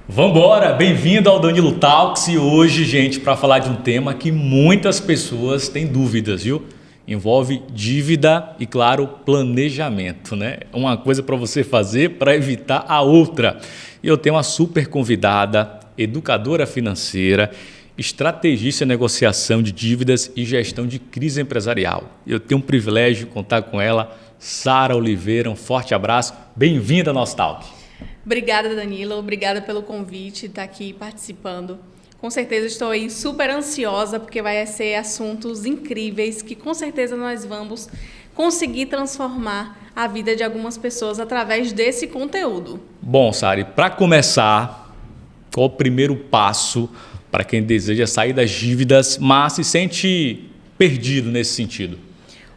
Vambora, bem-vindo ao Danilo Talks e hoje, gente, para falar de um tema que muitas pessoas têm dúvidas, viu? Envolve dívida e, claro, planejamento, né? Uma coisa para você fazer para evitar a outra. E eu tenho uma super convidada, educadora financeira, estrategista em negociação de dívidas e gestão de crise empresarial. Eu tenho um privilégio de contar com ela, Sara Oliveira. Um forte abraço, bem-vinda ao nosso Talk. Obrigada, Danilo. Obrigada pelo convite, estar aqui participando. Com certeza estou aí super ansiosa, porque vai ser assuntos incríveis que com certeza nós vamos conseguir transformar a vida de algumas pessoas através desse conteúdo. Bom, Sara, para começar, qual o primeiro passo para quem deseja sair das dívidas, mas se sente perdido nesse sentido?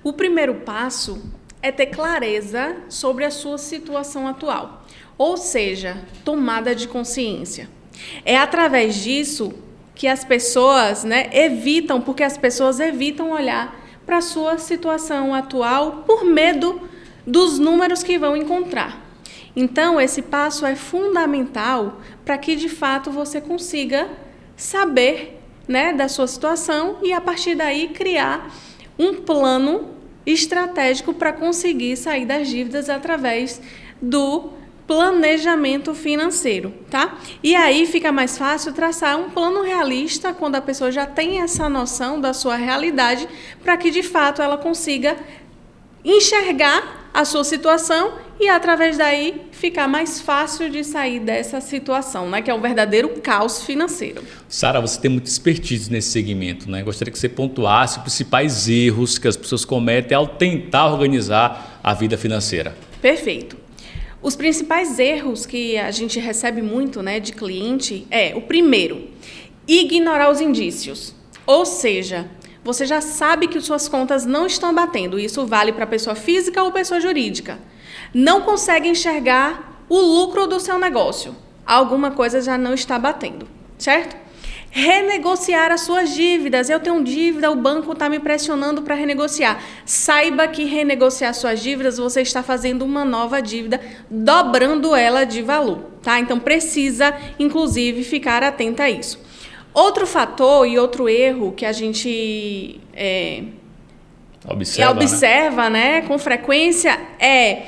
O primeiro passo é ter clareza sobre a sua situação atual. Ou seja, tomada de consciência. É através disso que as pessoas evitam, porque as pessoas evitam olhar para a sua situação atual por medo dos números que vão encontrar. Então, esse passo é fundamental para que, de fato, você consiga saber da sua situação e, a partir daí, criar um plano estratégico para conseguir sair das dívidas através do planejamento financeiro, tá? E aí fica mais fácil traçar um plano realista quando a pessoa já tem essa noção da sua realidade, para que de fato ela consiga enxergar a sua situação e através daí ficar mais fácil de sair dessa situação, que é o verdadeiro caos financeiro. Sara, você tem muita expertise nesse segmento, né? Gostaria que você pontuasse os principais erros que as pessoas cometem ao tentar organizar a vida financeira. Perfeito. Os principais erros que a gente recebe muito de cliente o primeiro, ignorar os indícios. Ou seja, você já sabe que suas contas não estão batendo. Isso vale para pessoa física ou pessoa jurídica. Não consegue enxergar o lucro do seu negócio. Alguma coisa já não está batendo, certo? Renegociar as suas dívidas. Eu tenho dívida, o banco está me pressionando para renegociar. Saiba que renegociar suas dívidas, você está fazendo uma nova dívida, dobrando ela de valor, tá? Então, precisa, inclusive, ficar atenta a isso. Outro fator e outro erro que a gente observa com frequência é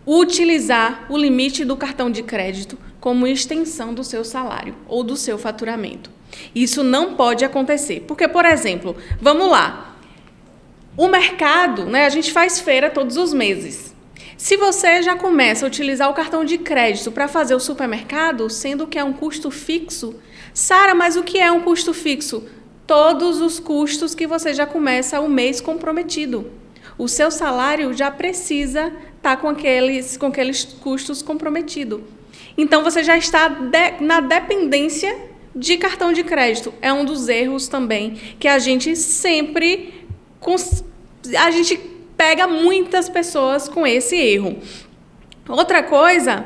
utilizar o limite do cartão de crédito como extensão do seu salário ou do seu faturamento. Isso não pode acontecer. Porque, por exemplo, vamos lá. O mercado, a gente faz feira todos os meses. Se você já começa a utilizar o cartão de crédito para fazer o supermercado, sendo que é um custo fixo, Sara, mas o que é um custo fixo? Todos os custos que você já começa o mês comprometido. O seu salário já precisa estar com aqueles custos comprometidos. Então, você já está na dependência de cartão de crédito. É um dos erros também que a gente sempre... A gente pega muitas pessoas com esse erro. Outra coisa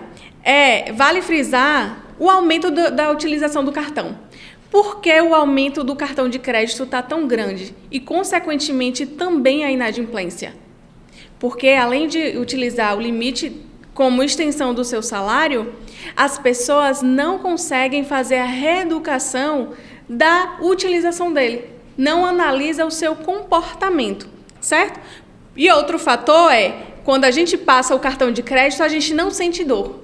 vale frisar o aumento da utilização do cartão. Por que o aumento do cartão de crédito está tão grande? E, consequentemente, também a inadimplência. Porque, além de utilizar o limite como extensão do seu salário, as pessoas não conseguem fazer a reeducação da utilização dele. Não analisa o seu comportamento, certo? E outro fator quando a gente passa o cartão de crédito, a gente não sente dor.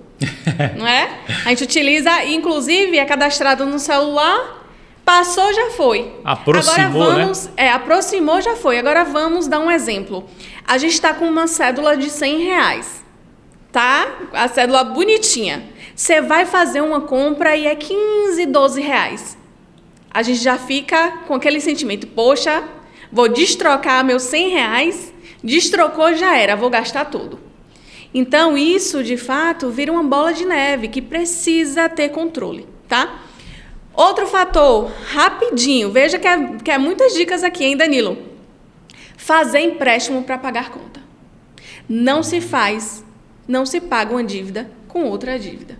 Não é? A gente utiliza, inclusive, é cadastrado no celular, passou, já foi. Aproximou, agora vamos, aproximou, já foi. Agora vamos dar um exemplo. A gente está com uma cédula de R$100. Tá? A cédula bonitinha. Você vai fazer uma compra e é 15, 12 reais. A gente já fica com aquele sentimento, poxa, vou destrocar meus R$100, destrocou, já era, vou gastar tudo. Então, isso, de fato, vira uma bola de neve que precisa ter controle, tá? Outro fator, rapidinho, veja que é muitas dicas aqui, hein, Danilo? Fazer empréstimo para pagar conta. Não se paga uma dívida com outra dívida.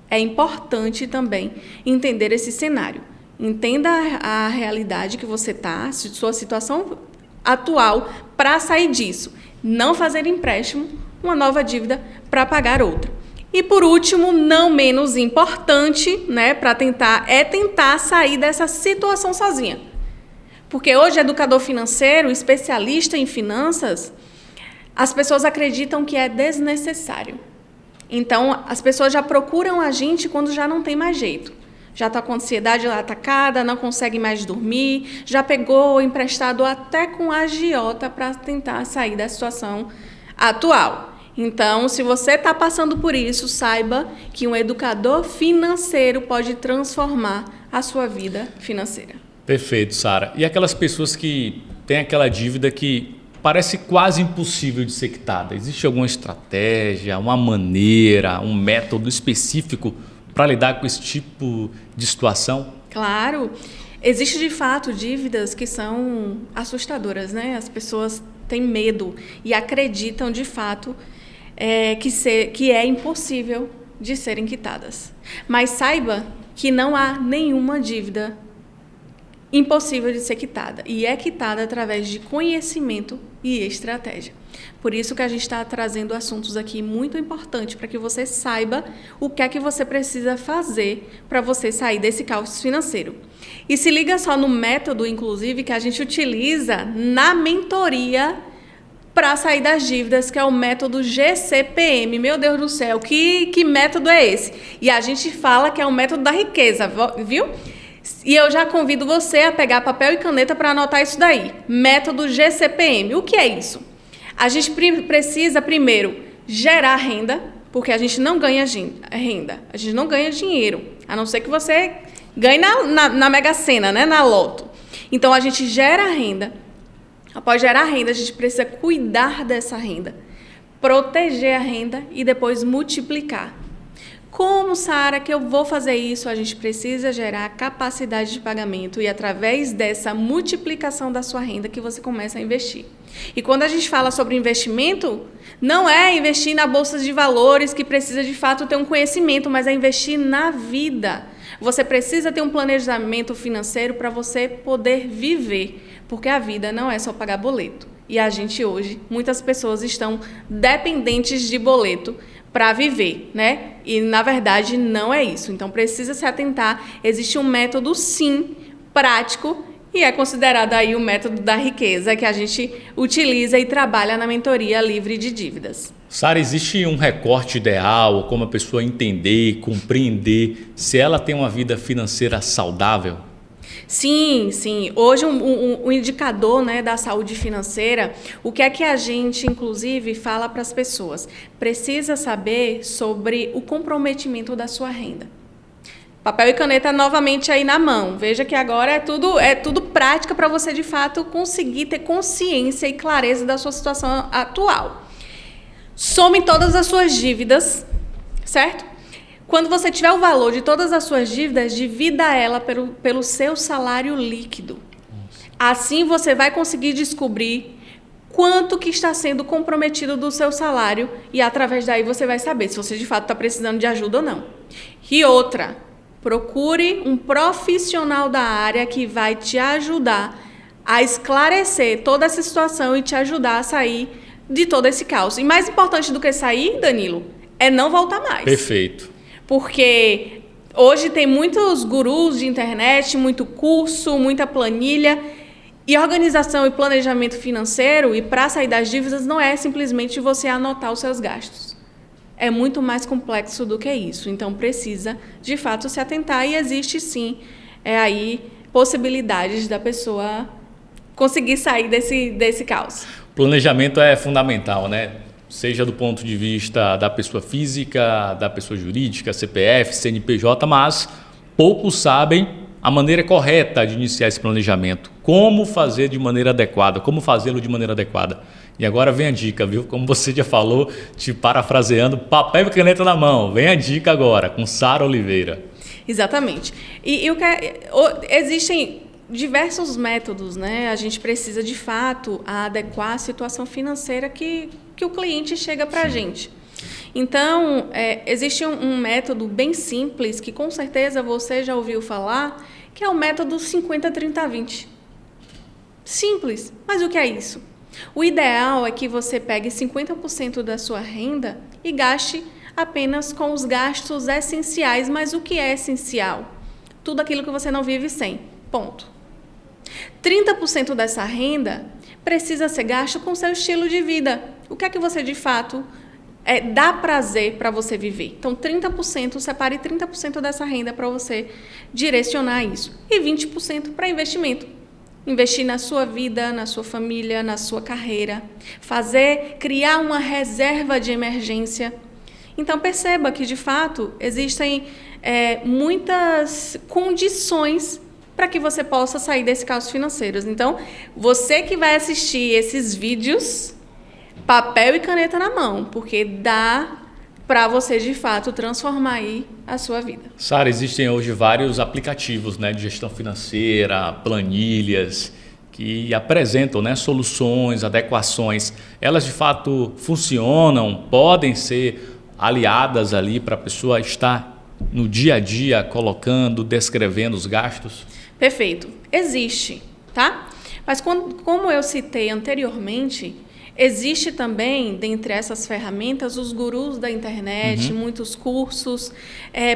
É importante também entender esse cenário. Entenda a realidade que você está, sua situação atual, para sair disso. Não fazer empréstimo, uma nova dívida para pagar outra. E por último, não menos importante, né, tentar sair dessa situação sozinha. Porque hoje, educador financeiro, especialista em finanças, as pessoas acreditam que é desnecessário. Então, as pessoas já procuram a gente quando já não tem mais jeito. Já está com ansiedade atacada, não consegue mais dormir, já pegou emprestado até com a agiota para tentar sair da situação atual. Então, se você está passando por isso, saiba que um educador financeiro pode transformar a sua vida financeira. Perfeito, Sara. E aquelas pessoas que têm aquela dívida que parece quase impossível de ser quitada? Existe alguma estratégia, uma maneira, um método específico para lidar com esse tipo de situação? Claro. Existe, de fato, dívidas que são assustadoras, né? As pessoas têm medo e acreditam, de fato, que é impossível de serem quitadas. Mas saiba que não há nenhuma dívida impossível de ser quitada. E é quitada através de conhecimento e estratégia. Por isso que a gente está trazendo assuntos aqui muito importantes para que você saiba o que é que você precisa fazer para você sair desse caos financeiro. E se liga só no método, inclusive, que a gente utiliza na mentoria para sair das dívidas, que é o método GCPM. Meu Deus do céu, que método é esse? E a gente fala que é o método da riqueza, viu? E eu já convido você a pegar papel e caneta para anotar isso daí. Método GCPM. O que é isso? A gente precisa, primeiro, gerar renda, porque a gente não ganha renda. A gente não ganha dinheiro, a não ser que você ganhe na Mega Sena, né? Na loto. Então, a gente gera renda. Após gerar renda, a gente precisa cuidar dessa renda, proteger a renda e depois multiplicar. Como, Sara, que eu vou fazer isso? A gente precisa gerar capacidade de pagamento e através dessa multiplicação da sua renda que você começa a investir. E quando a gente fala sobre investimento, não é investir na bolsa de valores que precisa de fato ter um conhecimento, mas é investir na vida. Você precisa ter um planejamento financeiro para você poder viver, porque a vida não é só pagar boleto. E a gente hoje, muitas pessoas estão dependentes de boleto para viver, né? E na verdade não é isso. Então precisa se atentar. Existe um método, sim, prático, e é considerado aí o método da riqueza que a gente utiliza e trabalha na mentoria livre de dívidas. Sara, existe um recorte ideal, como a pessoa entender, compreender se ela tem uma vida financeira saudável? Sim, sim. Hoje um indicador, né, da saúde financeira, o que é que a gente, inclusive, fala para as pessoas? Precisa saber sobre o comprometimento da sua renda. Papel e caneta novamente aí na mão. Veja que agora é tudo prática para você, de fato, conseguir ter consciência e clareza da sua situação atual. Some todas as suas dívidas, certo? Quando você tiver o valor de todas as suas dívidas, divida ela pelo seu salário líquido. Assim você vai conseguir descobrir quanto que está sendo comprometido do seu salário e através daí você vai saber se você de fato está precisando de ajuda ou não. E outra, procure um profissional da área que vai te ajudar a esclarecer toda essa situação e te ajudar a sair de todo esse caos. E mais importante do que sair, Danilo, é não voltar mais. Perfeito. Porque hoje tem muitos gurus de internet, muito curso, muita planilha. E organização e planejamento financeiro, e para sair das dívidas, não é simplesmente você anotar os seus gastos. É muito mais complexo do que isso. Então, precisa, de fato, se atentar. E existe, sim, aí possibilidades da pessoa conseguir sair desse caos. Planejamento é fundamental, né? Seja do ponto de vista da pessoa física, da pessoa jurídica, CPF, CNPJ, mas poucos sabem a maneira correta de iniciar esse planejamento. Como fazer de maneira adequada, como fazê-lo de maneira adequada. E agora vem a dica, viu? Como você já falou, te parafraseando, papel e caneta na mão. Vem a dica agora, com Sara Oliveira. Exatamente. Existem diversos métodos, né? A gente precisa, de fato, adequar a situação financeira que o cliente chega para a gente. Então, existe um método bem simples, que com certeza você já ouviu falar, que é o método 50-30-20. Simples, mas o que é isso? O ideal é que você pegue 50% da sua renda e gaste apenas com os gastos essenciais. Mas o que é essencial? Tudo aquilo que você não vive sem. Ponto. 30% dessa renda precisa ser gasto com seu estilo de vida. O que é que você de fato dá prazer para você viver? Então, 30%, separe 30% dessa renda para você direcionar isso. E 20% para investimento. Investir na sua vida, na sua família, na sua carreira. Criar uma reserva de emergência. Então, perceba que, de fato, existem muitas condições para que você possa sair desse caos financeiro. Então, você que vai assistir esses vídeos, papel e caneta na mão, porque dá para você, de fato, transformar aí a sua vida. Sara, existem hoje vários aplicativos, né, de gestão financeira, planilhas, que apresentam, né, soluções, adequações. Elas, de fato, funcionam, podem ser aliadas ali para a pessoa estar no dia a dia colocando, descrevendo os gastos? Perfeito. Existe, tá? Mas como eu citei anteriormente, existe também, dentre essas ferramentas, os gurus da internet, muitos cursos,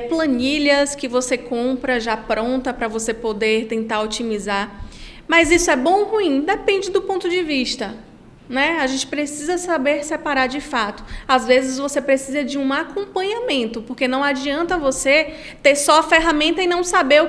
planilhas que você compra já pronta para você poder tentar otimizar. Mas isso é bom ou ruim? Depende do ponto de vista, né? A gente precisa saber separar de fato. Às vezes você precisa de um acompanhamento, porque não adianta você ter só a ferramenta e não saber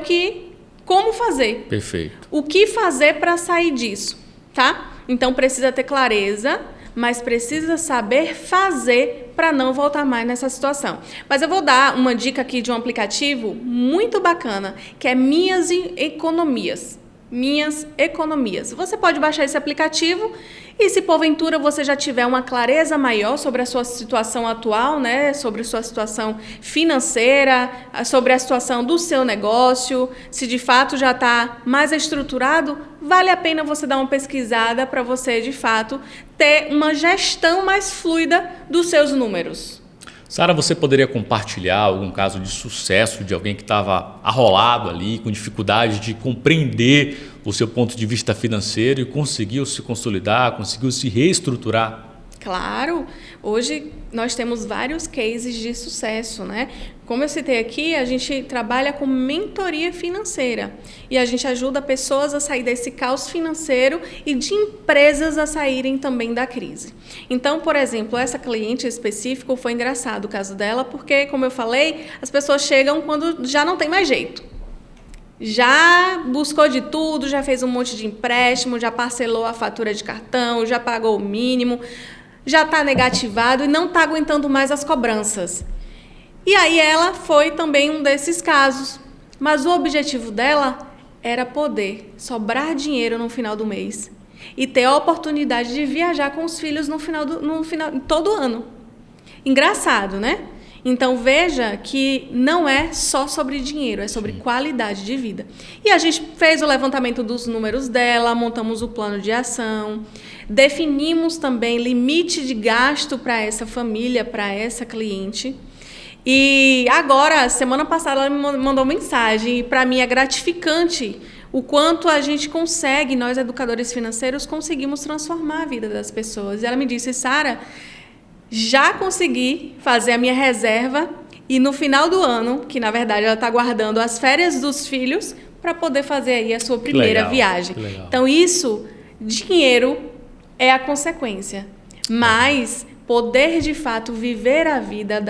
como fazer. Perfeito. O que fazer para sair disso, tá? Então, precisa ter clareza, mas precisa saber fazer para não voltar mais nessa situação. Mas eu vou dar uma dica aqui de um aplicativo muito bacana, que é Minhas Economias. Minhas Economias. Você pode baixar esse aplicativo e, se porventura você já tiver uma clareza maior sobre a sua situação atual, né, sobre a sua situação financeira, sobre a situação do seu negócio, se de fato já está mais estruturado, vale a pena você dar uma pesquisada para você, de fato, ter uma gestão mais fluida dos seus números. Sara, você poderia compartilhar algum caso de sucesso de alguém que estava arrolado ali, com dificuldade de compreender o seu ponto de vista financeiro e conseguiu se consolidar, conseguiu se reestruturar? Claro, hoje nós temos vários cases de sucesso, né? Como eu citei aqui, a gente trabalha com mentoria financeira e a gente ajuda pessoas a sair desse caos financeiro e de empresas a saírem também da crise. Então, por exemplo, essa cliente específica, foi engraçado o caso dela, porque, como eu falei, as pessoas chegam quando já não tem mais jeito. Já buscou de tudo, já fez um monte de empréstimo, já parcelou a fatura de cartão, já pagou o mínimo, já está negativado e não está aguentando mais as cobranças. E aí ela foi também um desses casos. Mas o objetivo dela era poder sobrar dinheiro no final do mês e ter a oportunidade de viajar com os filhos no final todo ano. Engraçado, né? Então, veja que não é só sobre dinheiro, é sobre qualidade de vida. E a gente fez o levantamento dos números dela, montamos o plano de ação, definimos também limite de gasto para essa família, para essa cliente. E agora, semana passada, ela me mandou mensagem e para mim é gratificante o quanto a gente consegue, nós educadores financeiros, conseguimos transformar a vida das pessoas. E ela me disse: Sara, já consegui fazer a minha reserva e no final do ano, que na verdade ela está guardando as férias dos filhos para poder fazer aí a sua primeira viagem. Então isso, dinheiro é a consequência, mas poder de fato viver a vida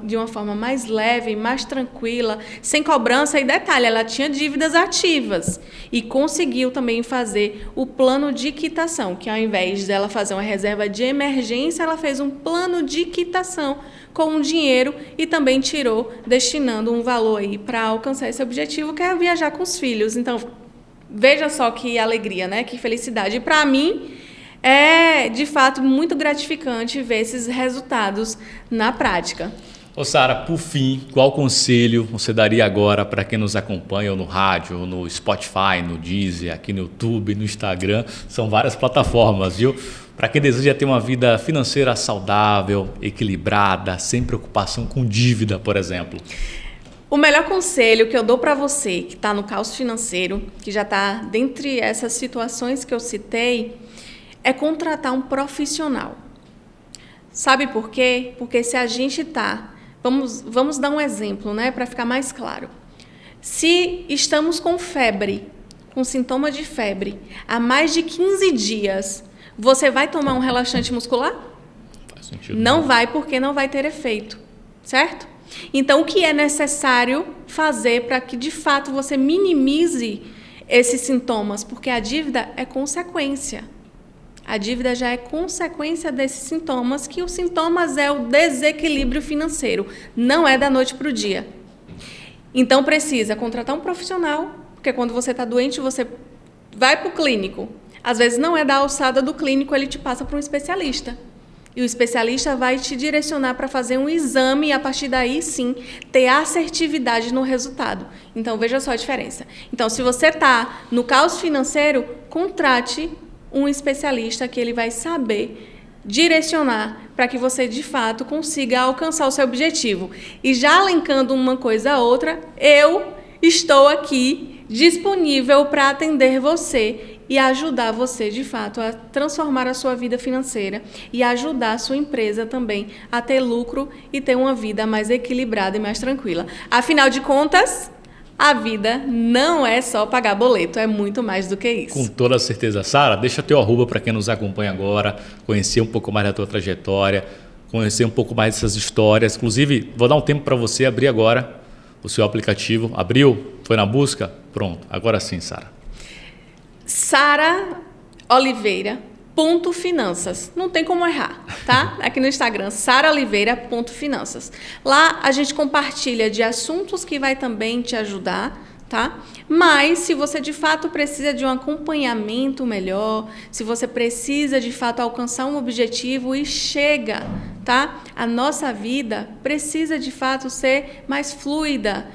de uma forma mais leve, mais tranquila, sem cobrança. E detalhe, ela tinha dívidas ativas e conseguiu também fazer o plano de quitação, que ao invés dela fazer uma reserva de emergência, ela fez um plano de quitação com um dinheiro e também tirou, destinando um valor aí para alcançar esse objetivo, que é viajar com os filhos. Então, veja só que alegria, né? Que felicidade. E para mim, é, de fato, muito gratificante ver esses resultados na prática. Ô Sara, por fim, qual conselho você daria agora para quem nos acompanha no rádio, no Spotify, no Deezer, aqui no YouTube, no Instagram? São várias plataformas, viu? Para quem deseja ter uma vida financeira saudável, equilibrada, sem preocupação com dívida, por exemplo. O melhor conselho que eu dou para você que está no caos financeiro, que já está dentre essas situações que eu citei, é contratar um profissional. Sabe por quê? Porque se a gente está Vamos dar um exemplo, né, para ficar mais claro. Se estamos com febre, com sintoma de febre, há mais de 15 dias, você vai tomar um relaxante muscular? Faz sentido. Não vai, porque não vai ter efeito, certo? Então, o que é necessário fazer para que, de fato, você minimize esses sintomas? Porque a dívida é consequência. A dívida já é consequência desses sintomas, que os sintomas é o desequilíbrio financeiro, não é da noite para o dia. Então, precisa contratar um profissional, porque quando você está doente, você vai para o clínico. Às vezes não é da alçada do clínico, ele te passa para um especialista. E o especialista vai te direcionar para fazer um exame e, a partir daí, sim, ter assertividade no resultado. Então, veja só a diferença. Então, se você está no caos financeiro, contrate um especialista que ele vai saber direcionar para que você, de fato, consiga alcançar o seu objetivo. E já linkando uma coisa a outra, eu estou aqui disponível para atender você e ajudar você, de fato, a transformar a sua vida financeira e ajudar a sua empresa também a ter lucro e ter uma vida mais equilibrada e mais tranquila. Afinal de contas, a vida não é só pagar boleto, é muito mais do que isso. Com toda certeza. Sara, deixa teu arroba para quem nos acompanha agora, conhecer um pouco mais da tua trajetória, conhecer um pouco mais dessas histórias. Inclusive, vou dar um tempo para você abrir agora o seu aplicativo. Abriu? Foi na busca? Pronto. Agora sim, Sara. Sara Oliveira .finanças. Não tem como errar, tá? Aqui no Instagram, saraoliveira.finanças. Lá a gente compartilha de assuntos que vai também te ajudar, tá? Mas se você de fato precisa de um acompanhamento melhor, se você precisa de fato alcançar um objetivo e chega, tá? A nossa vida precisa de fato ser mais fluida.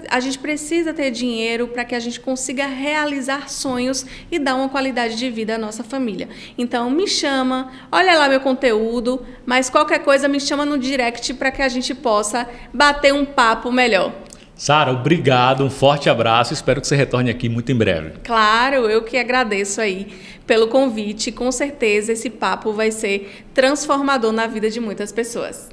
A gente precisa ter dinheiro para que a gente consiga realizar sonhos e dar uma qualidade de vida à nossa família. Então me chama, olha lá meu conteúdo, mas qualquer coisa me chama no direct para que a gente possa bater um papo melhor. Sara, obrigado, um forte abraço, espero que você retorne aqui muito em breve. Claro, eu que agradeço aí pelo convite, com certeza esse papo vai ser transformador na vida de muitas pessoas.